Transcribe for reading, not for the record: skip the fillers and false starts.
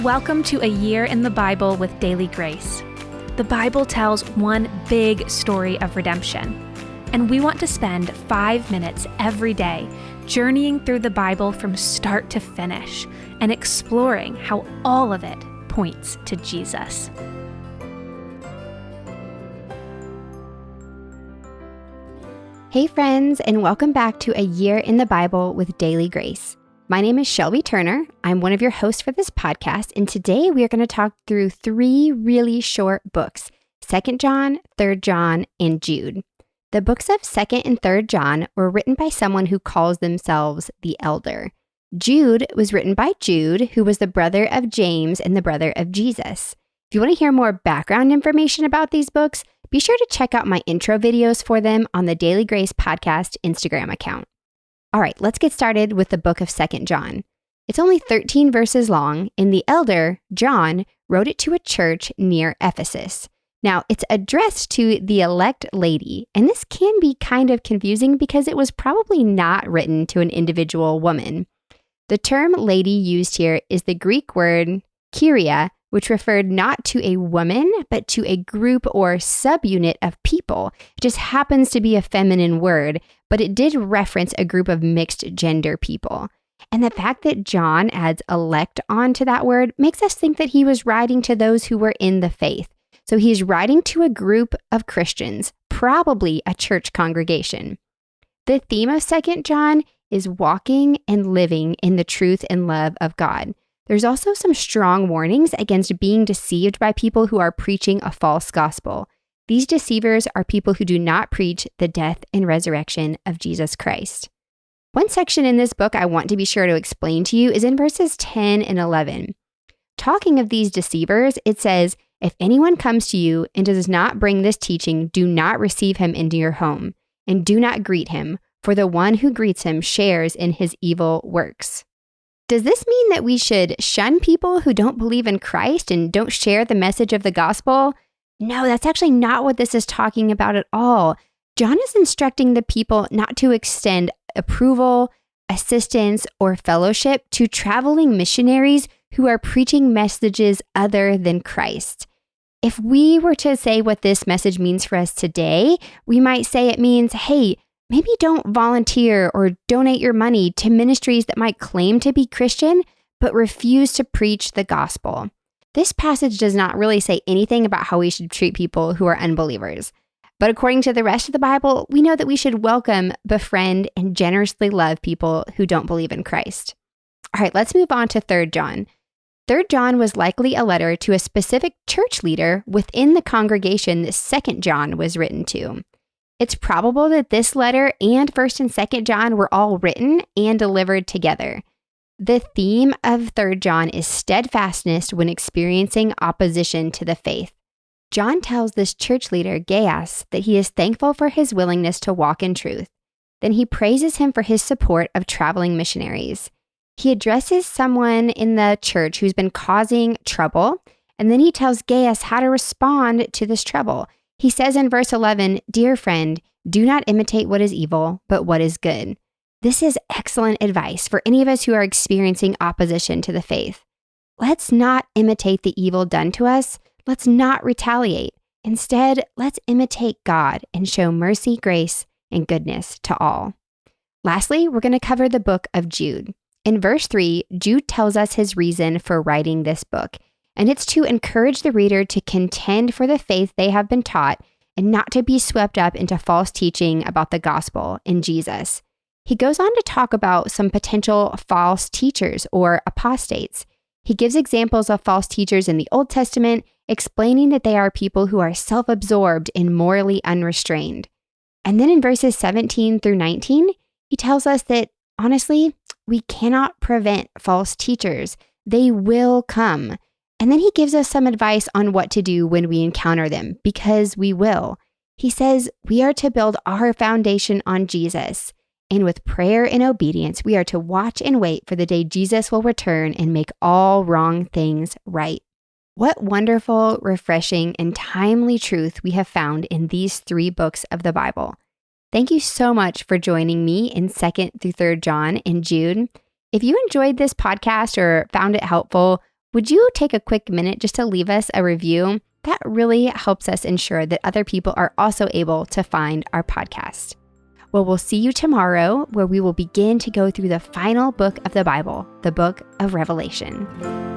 Welcome to A Year in the Bible with Daily Grace. The Bible tells one big story of redemption, and we want to spend 5 minutes every day journeying through the Bible from start to finish and exploring how all of it points to Jesus. Hey friends, and welcome back to A Year in the Bible with Daily Grace. My name is Shelby Turner. I'm one of your hosts for this podcast, and today we are going to talk through 3 really short books, 2 John, 3 John, and Jude. The books of 2 and 3 John were written by someone who calls themselves the Elder. Jude was written by Jude, who was the brother of James and the brother of Jesus. If you want to hear more background information about these books, be sure to check out my intro videos for them on the Daily Grace Podcast Instagram account. All right, let's get started with the book of 2 John. It's only 13 verses long, and the elder, John, wrote it to a church near Ephesus. Now, it's addressed to the elect lady, and this can be kind of confusing because it was probably not written to an individual woman. The term lady used here is the Greek word kyria, which referred not to a woman, but to a group or subunit of people. It just happens to be a feminine word, but it did reference a group of mixed gender people. And the fact that John adds elect onto that word makes us think that he was writing to those who were in the faith. So he's writing to a group of Christians, probably a church congregation. The theme of 2 John is walking and living in the truth and love of God. There's also some strong warnings against being deceived by people who are preaching a false gospel. These deceivers are people who do not preach the death and resurrection of Jesus Christ. One section in this book I want to be sure to explain to you is in verses 10 and 11. Talking of these deceivers, it says, "If anyone comes to you and does not bring this teaching, do not receive him into your home, and do not greet him, for the one who greets him shares in his evil works." Does this mean that we should shun people who don't believe in Christ and don't share the message of the gospel? No, that's actually not what this is talking about at all. John is instructing the people not to extend approval, assistance, or fellowship to traveling missionaries who are preaching messages other than Christ. If we were to say what this message means for us today, we might say it means, hey, maybe don't volunteer or donate your money to ministries that might claim to be Christian, but refuse to preach the gospel. This passage does not really say anything about how we should treat people who are unbelievers. But according to the rest of the Bible, we know that we should welcome, befriend, and generously love people who don't believe in Christ. All right, let's move on to 3 John. 3 John was likely a letter to a specific church leader within the congregation that 2 John was written to. It's probable that this letter and 1 and 2 John were all written and delivered together. The theme of 3 John is steadfastness when experiencing opposition to the faith. John tells this church leader, Gaius, that he is thankful for his willingness to walk in truth. Then he praises him for his support of traveling missionaries. He addresses someone in the church who's been causing trouble, and then he tells Gaius how to respond to this trouble. He says in verse 11, "Dear friend, do not imitate what is evil, but what is good." This is excellent advice for any of us who are experiencing opposition to the faith. Let's not imitate the evil done to us. Let's not retaliate. Instead, let's imitate God and show mercy, grace, and goodness to all. Lastly, we're going to cover the book of Jude. In verse 3, Jude tells us his reason for writing this book. And it's to encourage the reader to contend for the faith they have been taught and not to be swept up into false teaching about the gospel in Jesus. He goes on to talk about some potential false teachers or apostates. He gives examples of false teachers in the Old Testament, explaining that they are people who are self-absorbed and morally unrestrained. And then in verses 17 through 19, he tells us that, honestly, we cannot prevent false teachers. They will come. And then he gives us some advice on what to do when we encounter them, because we will. He says we are to build our foundation on Jesus. And with prayer and obedience, we are to watch and wait for the day Jesus will return and make all wrong things right. What wonderful, refreshing, and timely truth we have found in these 3 books of the Bible. Thank you so much for joining me in 2 through 3 John and Jude. If you enjoyed this podcast or found it helpful, would you take a quick minute just to leave us a review? That really helps us ensure that other people are also able to find our podcast. Well, we'll see you tomorrow, where we will begin to go through the final book of the Bible, the book of Revelation.